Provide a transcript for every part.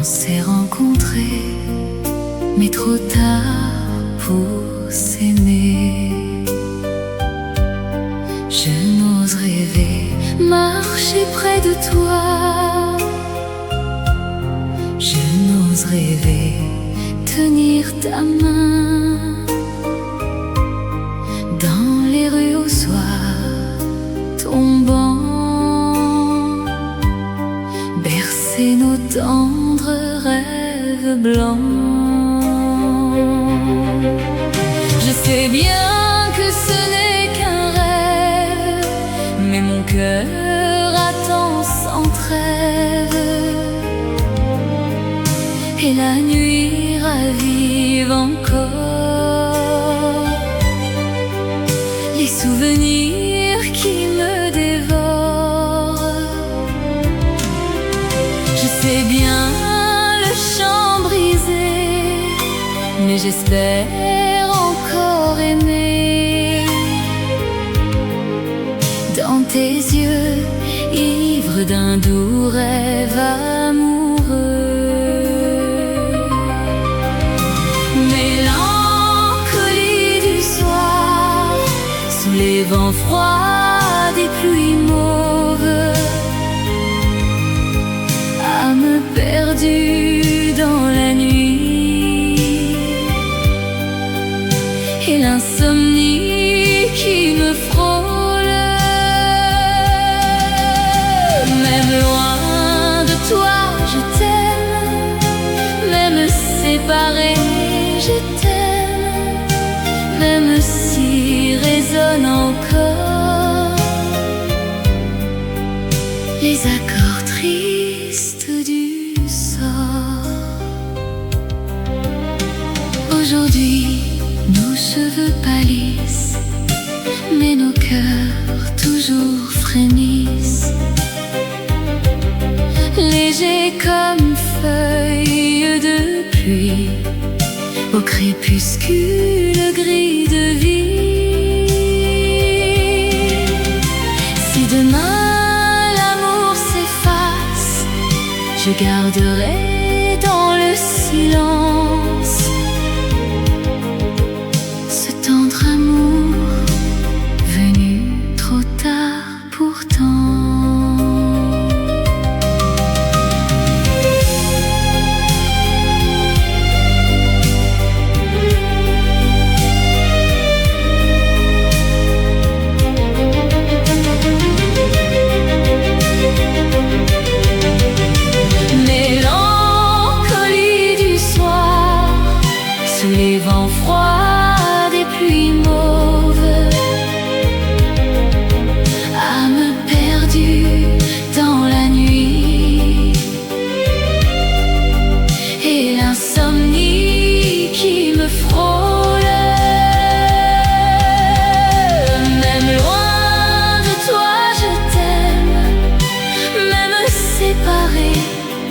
On s'est rencontrés, mais trop tard pour s'aimer. Je n'ose rêver, marcher près de toi. Je n'ose rêver, tenir ta main dans les rues au soir tombant, bercer nos tendres rêves blancs. Je sais bien que ce n'est qu'un rêve, mais mon cœur attend sans trêve. Et la nuit ravive encore les souvenirs qui me dévorent. Je sais bien le chant brisé, mais j'espère encore aimer. Dans tes yeux, ivre d'un doux rêve amoureux. Les vents froids des pluies mauves, âme perdue dans la nuit, et l'insomnie qui me frôle. Même loin de toi, je t'aime, même séparé, je t'aime, même si résonne encore les accords tristes du sort. Aujourd'hui, nos cheveux pâlissent, mais nos cœurs toujours frémissent, légers comme feuilles de pluie au crépuscule gris de vie. Si demain l'amour s'efface, je garderai dans le silence ce tendre amour venu trop tard pourtant. Les vents froids des pluies mauves, âme perdue dans la nuit, et l'insomnie qui me frôle. Même loin de toi, je t'aime, même séparé,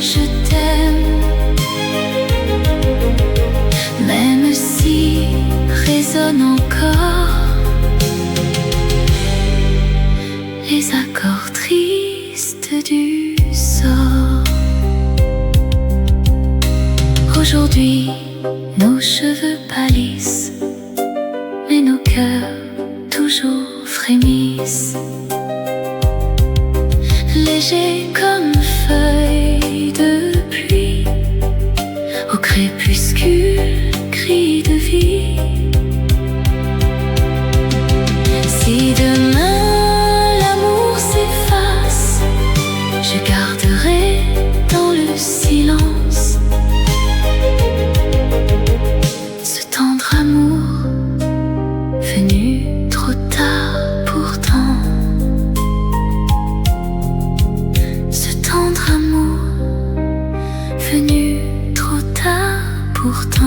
je t'aime. Même si résonnent encore les accords tristes du sort. Aujourd'hui, nos cheveux pâlissent, mais nos cœurs toujours frémissent, légers comme feuilles de pluie au crépuscule gris de vie. Si demain l'amour s'efface, je garderai dans le silence ce tendre amour venu trop tard pourtant. Ce tendre amour venu trop tard pourtant.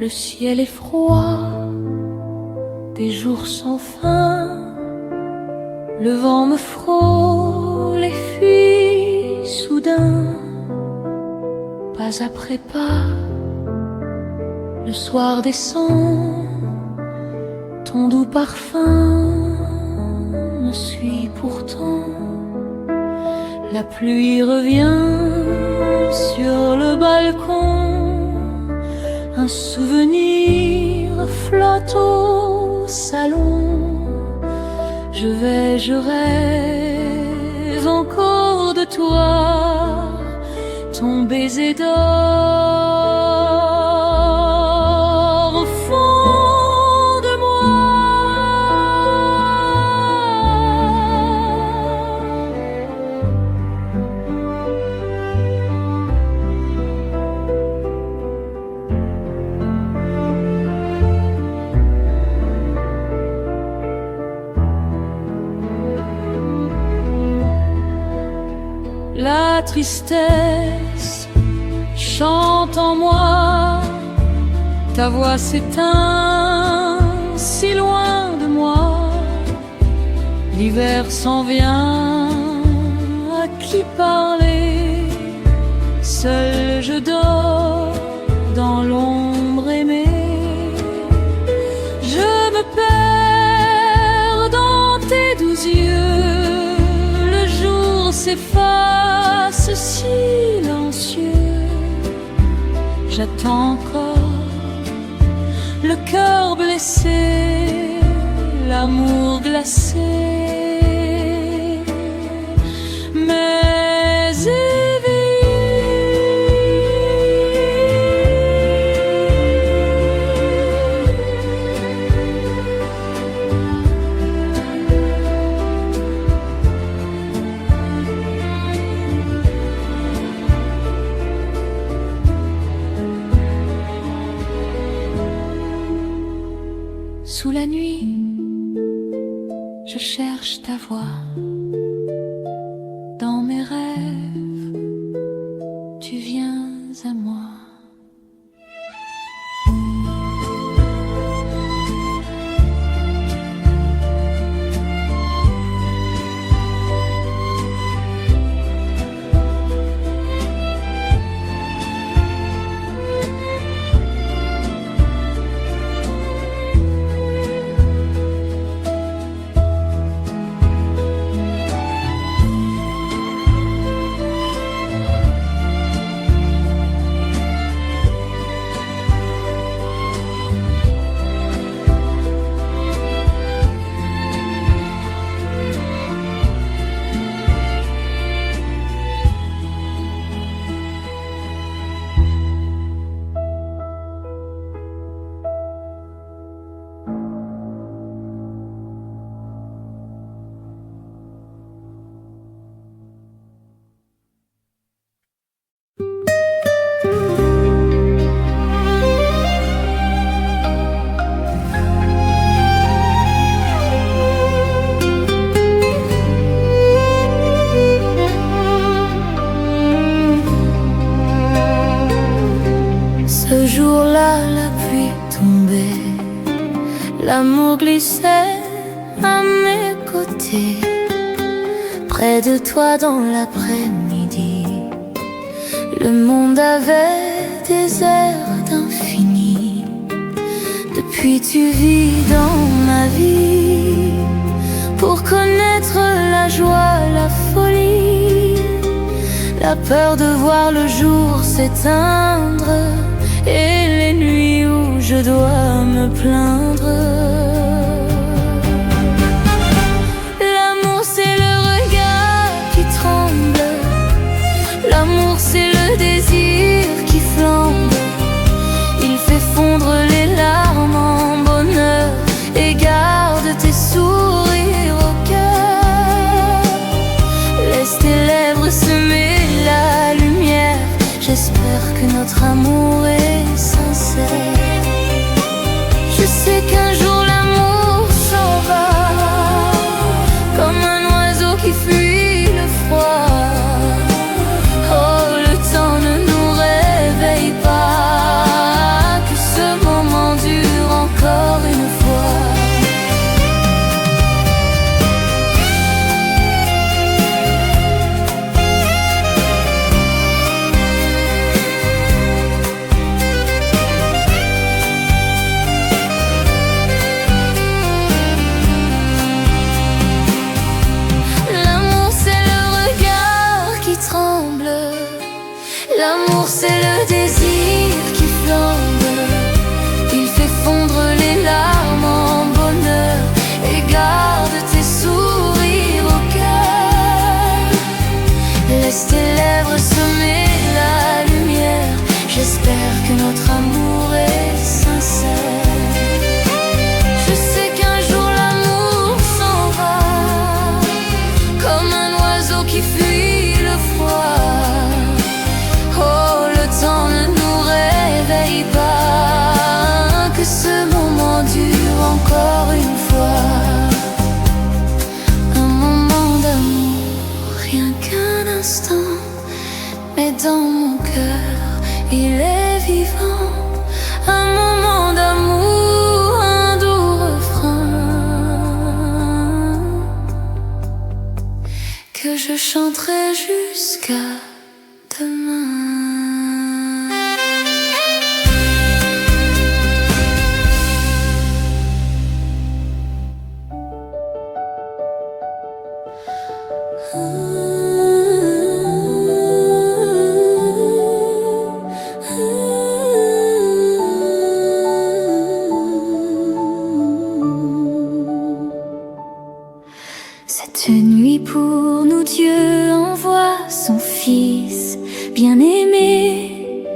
Le ciel est froid, des jours sans fin, le vent me frôle et fuit soudain. Pas après pas, le soir descend, ton doux parfum me suit pourtant. La pluie revient sur le balcon, un souvenir flotte au salon. Je rêve encore de toi, ton baiser d'or au fond de moi. La tristesse chante en moi, ta voix s'éteint si loin de moi. L'hiver s'en vient, à qui parler? Seul je dors dans l'ombre aimée. Je me perds dans tes doux yeux, le jour s'efface silencieux. J'attends encore, le cœur blessé, l'amour glacé, mais sous la nuit, je cherche ta voix. Dans mes rêves, tu viens à moi. Ce jour-là, la pluie tombait, l'amour glissait à mes côtés. Près de toi dans l'après-midi, le monde avait des airs d'infini. Depuis tu vis dans ma vie, pour connaître la joie, la folie, la peur de voir le jour s'éteindre, et les nuits où je dois me plaindre. L'amour c'est le regard qui tremble, l'amour c'est le désir qui flambe. Il fait fondre les larmes en bonheur et garde tes sourires au cœur. Laisse tes lèvres semer la lumière, j'espère que notre amour est sincère. Je sais qu'un jour encore une fois. Un moment d'amour, rien qu'un instant, mais dans mon cœur il est vivant. Un moment d'amour, un doux refrain que je chanterai jusqu'à demain. Cette nuit pour nous Dieu envoie son Fils bien-aimé.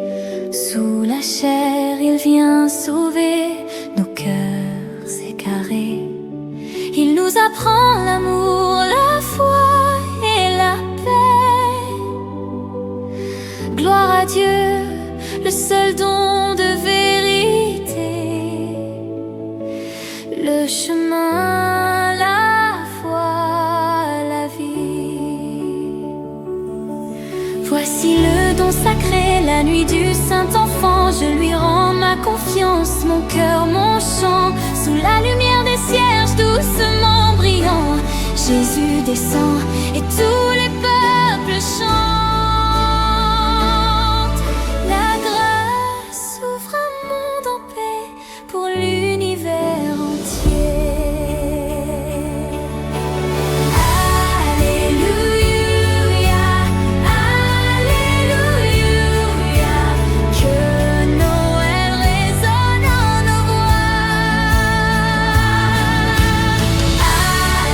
Sous la chair il vient sauver nos cœurs égarés. Il nous apprend l'amour, la foi et la paix. Gloire à Dieu, le seul don de vérité. Le chemin, la foi, la vie. Voici le don sacré, la nuit du Saint-Enfant. Je lui rends ma confiance, mon cœur, mon chant. Sous la lumière des cierges doucement brillant, Jésus descend et tous les peuples chantent. La grâce ouvre un monde en paix pour l'univers entier. Alléluia, Alléluia, que Noël résonne en nos voix.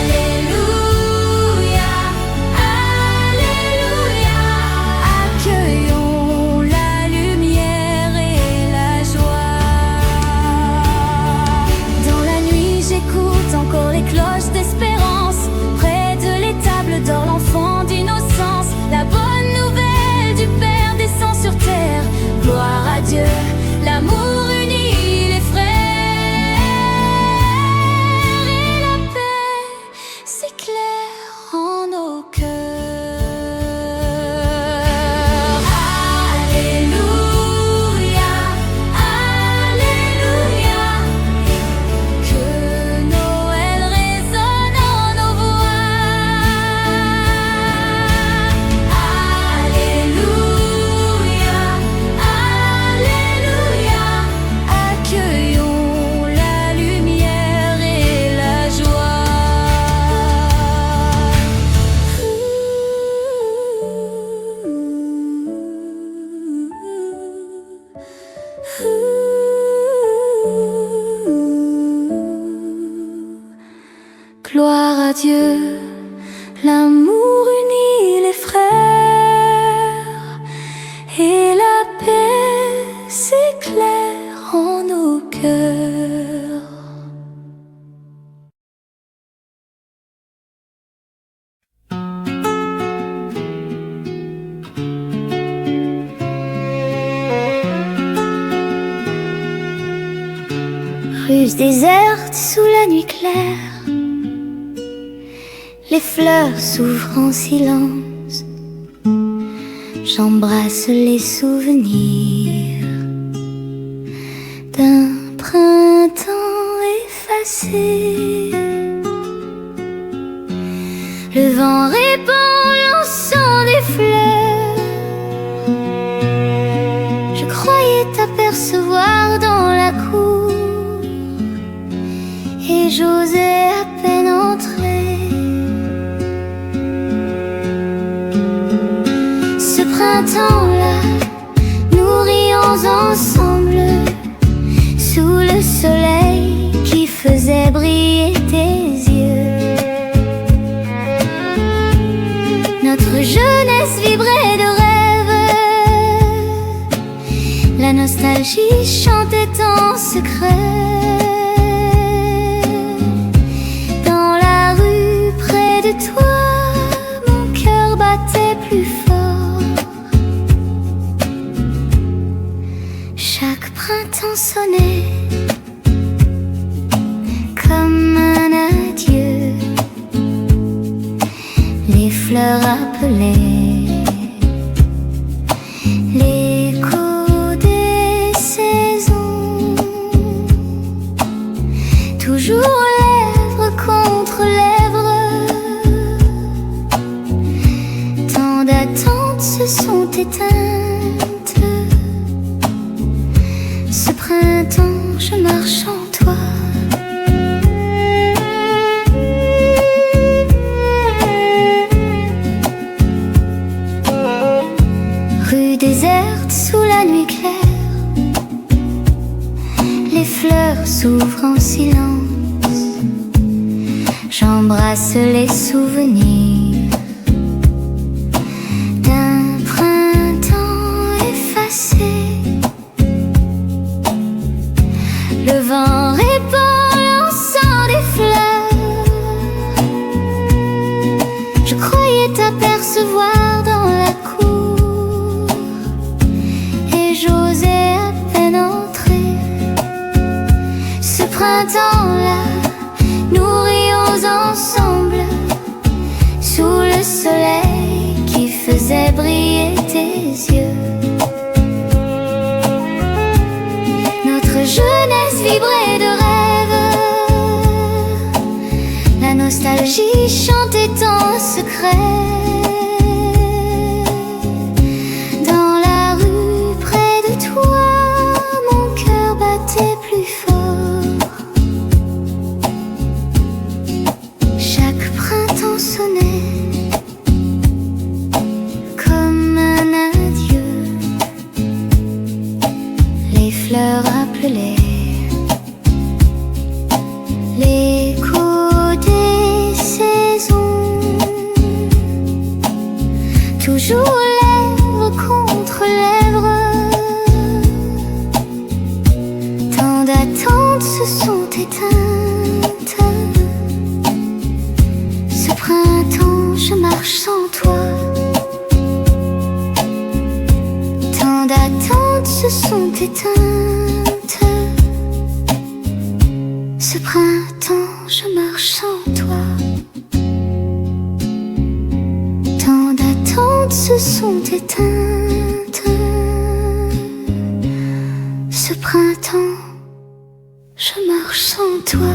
Alléluia, Alléluia, accueillons la lumière et la joie. Dans la nuit j'écoute encore les cloches d'espérance. Près de l'étable dort l'enfant d'innocence. La bonne nouvelle du Père descend sur terre. Gloire à Dieu, l'amour unit les frères. Et la paix s'éclaire en nos cœurs. Alléluia, Alléluia, que Noël résonne en nos voix. Alléluia, Alléluia, accueillons la lumière et la joie. Gloire à Dieu, l'amour unit les frères et la paix s'éclaire en nos cœurs. Ruse déserte sous la nuit claire, les fleurs s'ouvrent en silence. J'embrasse les souvenirs d'un printemps effacé. Le vent répand l'encens des fleurs. Je croyais t'apercevoir dans la cour et j'osais à peine entrer. Ce printemps-là, nous rions ensemble sous le soleil qui faisait briller tes yeux. Notre jeunesse vibrait de rêves, la nostalgie chantait en secret. Dans la rue près de toi, mon cœur battait plus fort. Chaque printemps sonnait fleurs appelaient l'écho des saisons, toujours lèvres contre lèvres. Tant d'attentes se sont éteintes. Ce printemps, je marche en toi. Déserte sous la nuit claire, les fleurs s'ouvrent en silence. J'embrasse les souvenirs d'un printemps effacé. Le vent répand l'encens des fleurs. Je croyais t'apercevoir dans la cour. J'osais à peine entrer. Ce printemps-là, nous rions ensemble sous le soleil qui faisait briller tes yeux. Notre jeunesse vibrait de rêve. La nostalgie chantait en secret. Les fleurs appelaient l'écho des saisons, toujours lèvres contre lèvres. Tant d'attentes se sont éteintes. Ce printemps, je marche sans toi. Tant d'attentes se sont éteintes. Ce printemps, je marche sans toi. Tant d'attentes se sont éteintes. Ce printemps, je marche sans toi.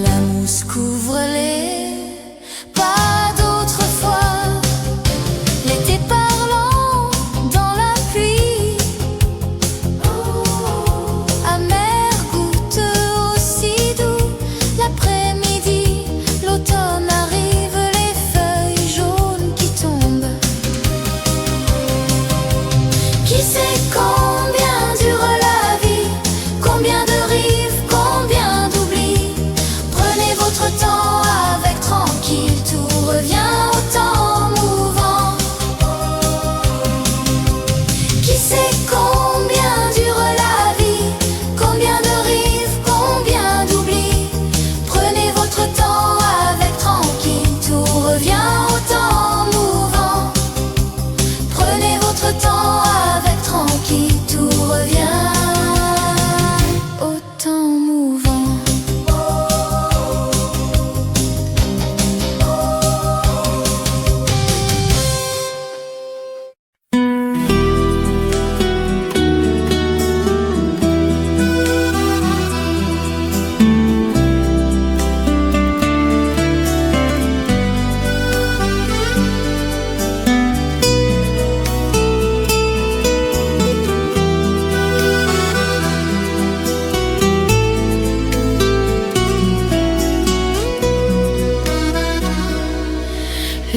La mousse couvre-les, pas d'autrefois. L'été parlant dans la pluie, amer goutte aussi doux. L'après-midi, l'automne arrive, les feuilles jaunes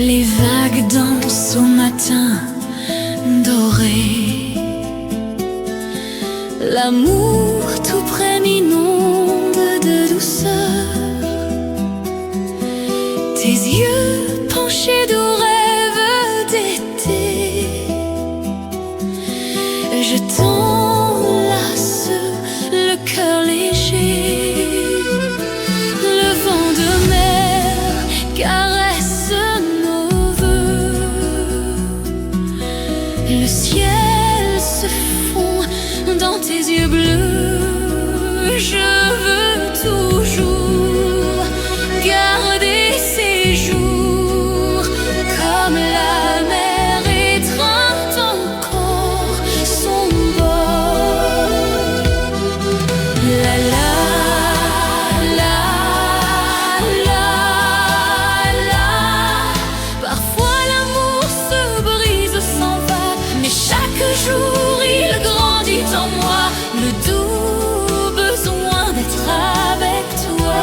Les vagues dansent au matin doré. L'amour tout près m'inonde de douceur. Tes yeux penchés doux rêves d'été. Je t'enlace le cœur léger. Le vent de mer caresse nos voeux. Le ciel se fond dans tes yeux bleus. Je veux toujours garder ces jours comme la mer étreinte encore son bord. La la la la la. Parfois l'amour se brise, s'en va, mais chaque jour il grandit en moi. Le doux besoin d'être avec toi.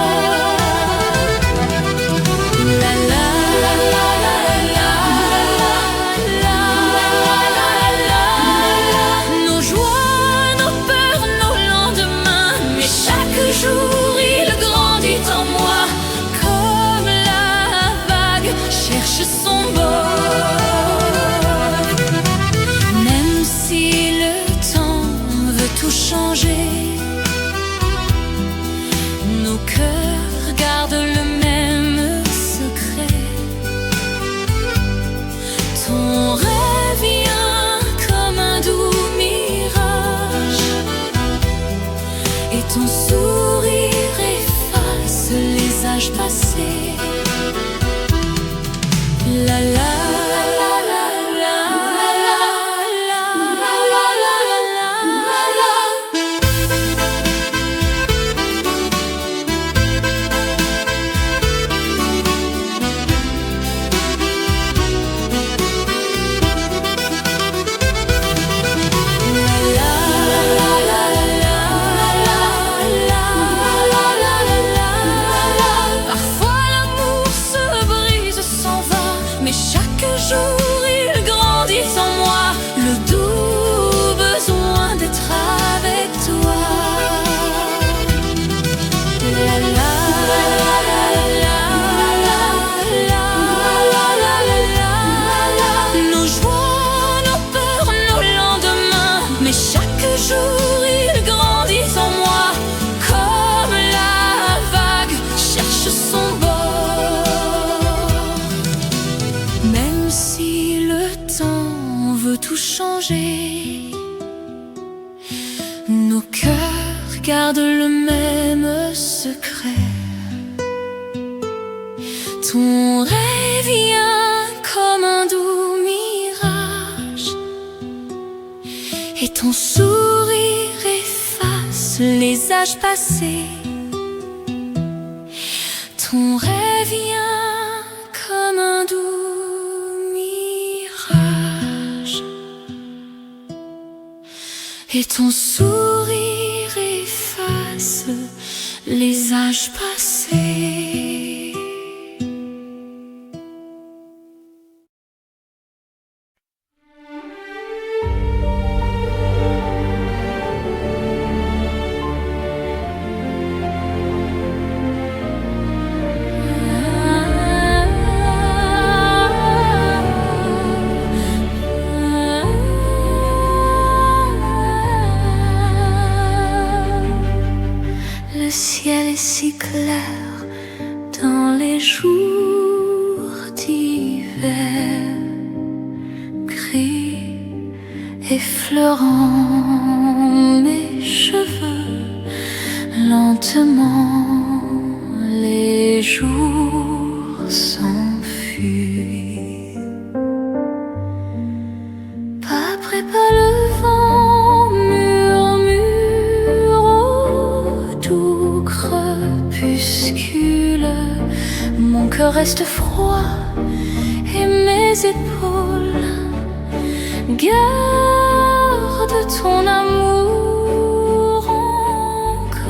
La la la la la la la. Nos joies, nos peurs, nos lendemains, mais chaque jour il grandit en moi. Comme la vague cherche son bord. Même si le temps veut tout changer, nos cœurs gardent le même secret. Ton rêve vient comme un doux mirage, et ton sourire efface les âges passés. La la la la la la la la. Parfois l'amour se brise, s'en va, mais chaque jour il grandit en moi. Le doux besoin d'être avec toi. La la la la la la. Nos joies, nos peurs, nos lendemains, mais chaque jour il grandit en moi. Comme la vague cherche son bord. Même si le temps veut tout changer, nos cœurs gardent le même secret. Ton rêve vient comme un doux mirage, et ton sourire efface les âges passés. Ton rêve vient comme un doux mirage, et ton sourire efface les âges passés. Le ciel est si clair dans les jours d'hiver, gris effleurant mes cheveux. Lentement les jours s'enfuient. Pas après pas le vent murmure au doux crépuscule. Mon cœur reste froid et mes épaules gardent ton amour encore.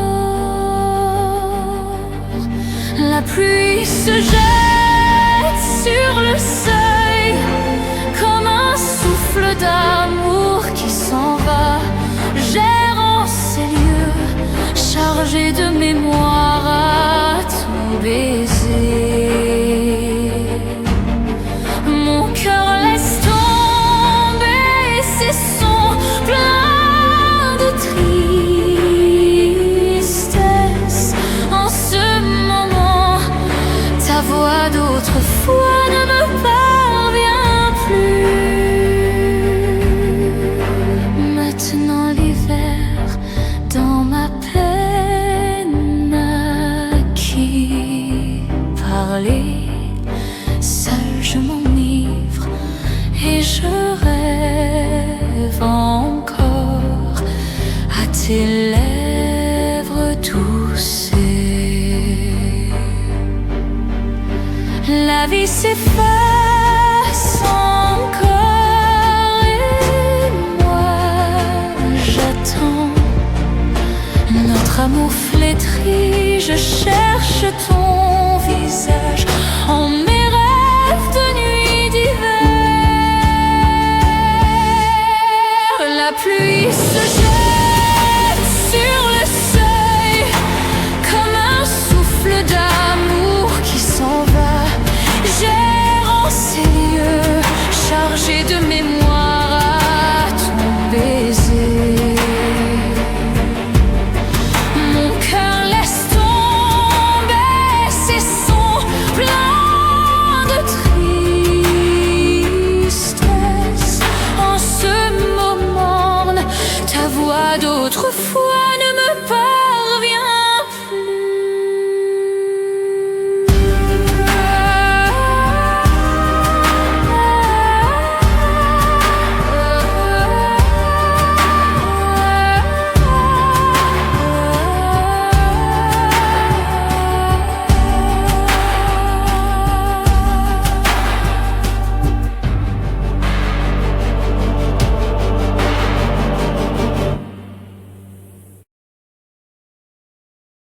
La pluie se jette sur le seuil, comme un souffle d'amour qui s'en va, gérant ces lieux, chargé de mémoire à tout baiser. Mon cœur laisse tomber ses sons pleins de tristesse. En ce moment, ta voix d'autrefois ne me parvient plus. Maintenant l'hiver dans ma peine à qui parler. Seul je m'enivre et je rêve encore à tes lèvres douces. La vie s'efface encore et moi j'attends notre amour flétri. Je cherche ton